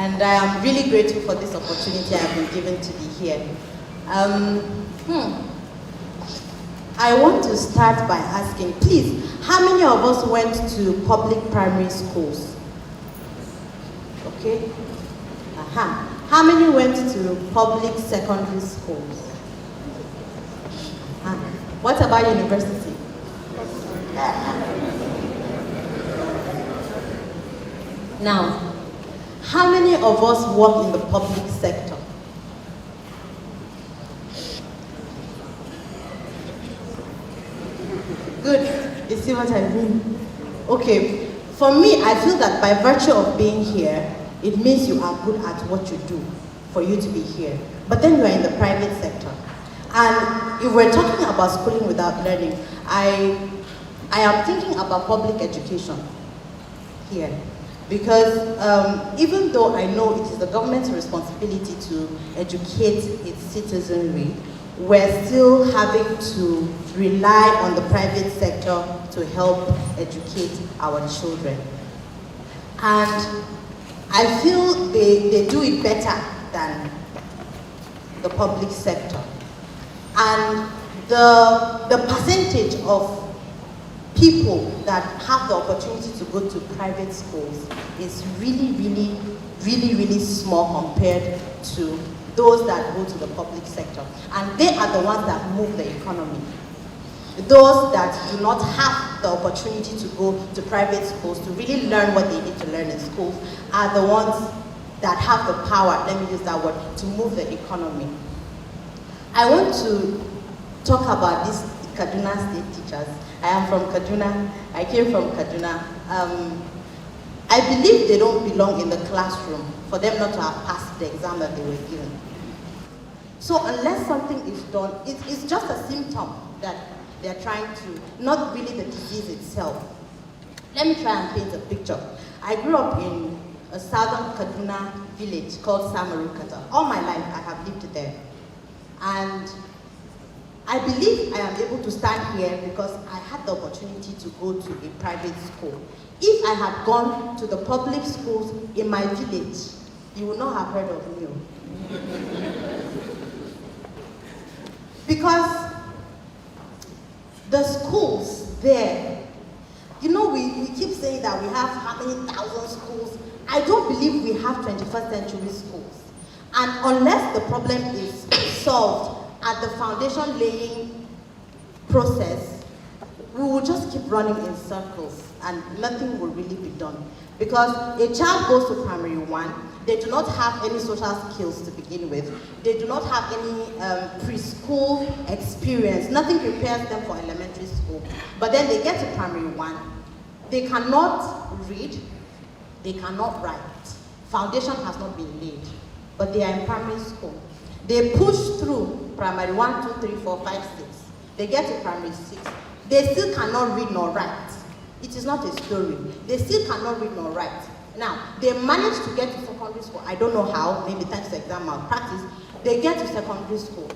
and I am really grateful for this opportunity I've been given to be here. I want to start by asking, please, how many of us went to public primary schools? Okay. How many went to public secondary schools? What about university? Now, how many of us work in the public sector? Good. You see what I mean? Okay. For me, I feel that by virtue of being here, it means you are good at what you do for you to be here. But then you are in the private sector. And if we're talking about schooling without learning, I am thinking about public education here. Because even though I know it is the government's responsibility to educate its citizenry, we're still having to rely on the private sector to help educate our children. And I feel they do it better than the public sector. And the percentage of people that have the opportunity to go to private schools is really small compared to those that go to the public sector. And they are the ones that move the economy. Those that do not have the opportunity to go to private schools to really learn what they need to learn in schools are the ones that have the power, let me use that word, to move the economy. I want to talk about these Kaduna State teachers. I am from Kaduna. I came from Kaduna. I believe they don't belong in the classroom for them not to have passed the exam that they were given. So unless something is done, it's just a symptom that they're trying to, not really the disease itself. Let me try and paint a picture. I grew up in a southern Kaduna village called Samarukata. All my life I have lived there. And I believe I am able to stand here because I had the opportunity to go to a private school. If I had gone to the public schools in my village, you would not have heard of me. Because the schools there, you know, we keep saying that we have how many thousand schools. I don't believe we have 21st century schools. And unless the problem is solved at the foundation laying process, we will just keep running in circles and nothing will really be done. Because a child goes to primary 1, they do not have any social skills to begin with. They do not have any preschool experience. Nothing prepares them for elementary school. But then they get to primary 1, they cannot read, they cannot write. Foundation has not been laid, but they are in primary school. They push through primary 1, 2, 3, 4, 5, 6. They get to primary 6. They still cannot read nor write. It is not a story. They still cannot read nor write. Now, they manage to get to secondary school. I don't know how, maybe thanks to exam malpractice. They get to secondary school.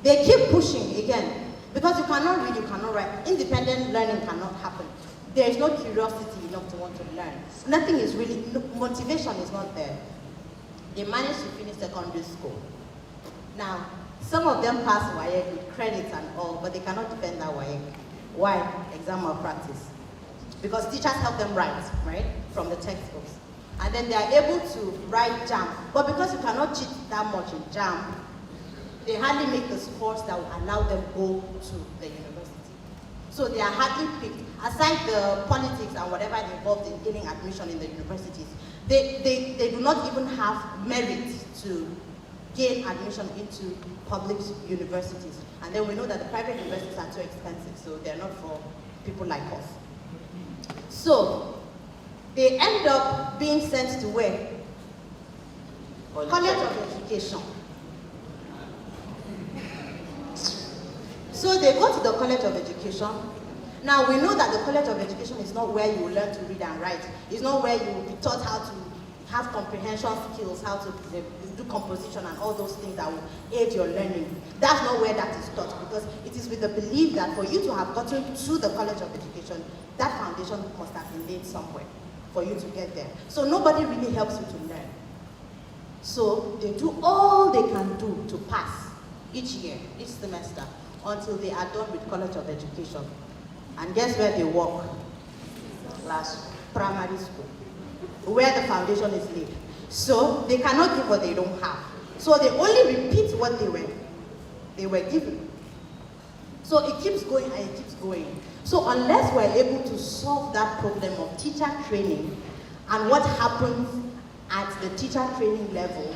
They keep pushing again. Because you cannot read, you cannot write. Independent learning cannot happen. There is no curiosity enough to want to learn. Nothing is really, motivation is not there. They manage to finish secondary school. Now, some of them pass WAEC with credits and all, but they cannot defend that WAEC. Why? Exam malpractice. Because teachers help them write, right, from the textbooks. And then they are able to write JAM. But because you cannot cheat that much in JAM, they hardly make the scores that will allow them go to the university. So they are hardly picked. Aside the politics and whatever involved in getting admission in the universities, they do not even have merit to gain admission into public universities. And then we know that the private universities are too expensive, so they're not for people like us. So they end up being sent to where? College of Education. So they go to the College of Education. Now we know that the College of Education is not where you will learn to read and write. It's not where you will be taught how to have comprehension skills, how to do composition and all those things that will aid your learning. That's not where that is taught, because it is with the belief that for you to have gotten to the College of Education, that foundation must have been laid somewhere for you to get there. So nobody really helps you to learn. So they do all they can do to pass each year, each semester, until they are done with College of Education. And guess where they work? Primary school, where the foundation is laid. So they cannot give what they don't have. So they only repeat what they were given. So it keeps going and it keeps going. So unless we're able to solve that problem of teacher training and what happens at the teacher training level,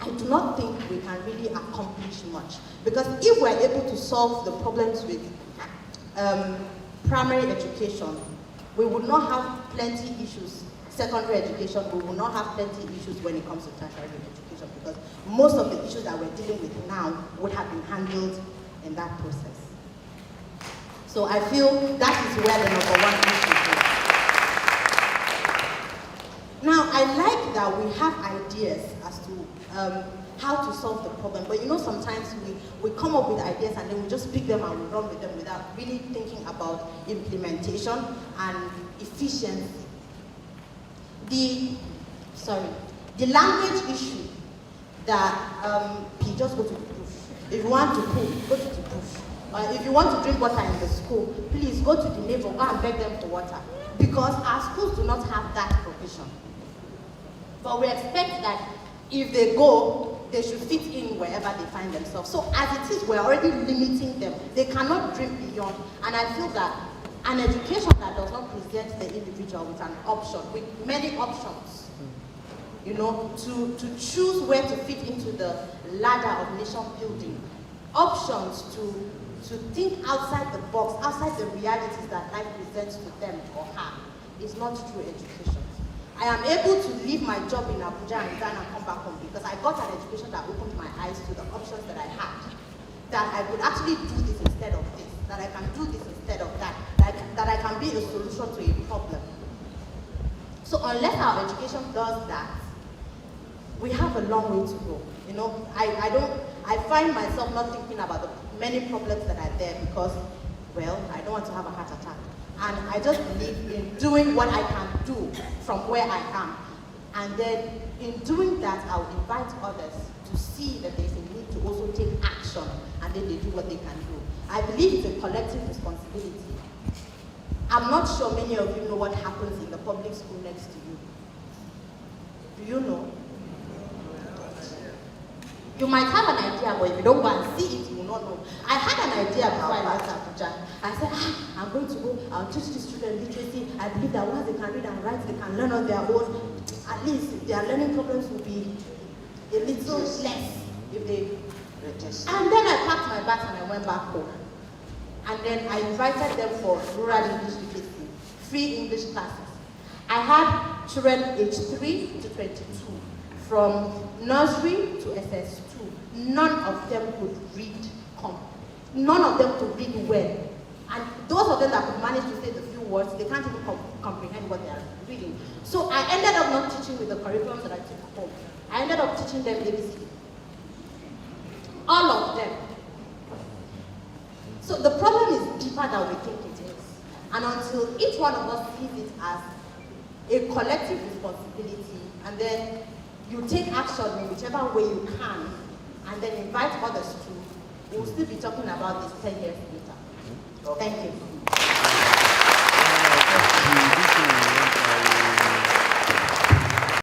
I do not think we can really accomplish much. Because if we're able to solve the problems with primary education, we would not have plenty issues. Secondary education, we will not have plenty issues when it comes to tertiary education, because most of the issues that we're dealing with now would have been handled in that process. So I feel that is where the number one issue is. Now, I like that we have ideas as to how to solve the problem, but you know, sometimes we come up with ideas and then we just pick them and we run with them without really thinking about implementation and efficiency. The language issue that just go to the bush. If you want to poo, go to the bush. If you want to drink water in the school, please go to the neighbor, go and beg them for water. Because our schools do not have that provision. But we expect that if they go, they should fit in wherever they find themselves. So as it is, we're already limiting them. They cannot dream beyond. And I feel that an education that does not present the individual with an option, with many options, you know, to choose where to fit into the ladder of nation building, options to think outside the box, outside the realities that life presents to them or her, is not true education. I am able to leave my job in Abuja and resign and come back home because I got an education that opened my eyes to the options that I had. That I could actually do this instead of this, that I can do this instead of that, that I can be a solution to a problem. So unless our education does that, we have a long way to go. You know, I find myself not thinking about the many problems that are there because, well, I don't want to have a heart attack. And I just believe in doing what I can do from where I am. And then in doing that, I'll invite others to see that there's a need to also take action, and then they do what they can do. I believe it's a collective responsibility. I'm not sure many of you know what happens in the public school next to you. Do you know? You might have an idea, but if you don't go and see it, you will not know. I had an idea before I left Abuja. I said, I'm going to go, I'll teach these children literacy. I believe that once they can read and write, they can learn on their own. At least their learning problems will be a little less if they... And then I packed my bags and I went back home. And then I invited them for rural English literacy, free English classes. I had children aged 3 to 22, from nursery to SS2. None of them could read none of them could read well. And those of them that could manage to say the few words, they can't even comprehend what they are reading. So I ended up not teaching with the curriculums that I took home. I ended up teaching them ABC. All of them. So the problem is deeper than we think it is. And until each one of us sees it as a collective responsibility, and then you take action in whichever way you can, and then invite others to, we'll still be talking about this 10 years later. Thank you.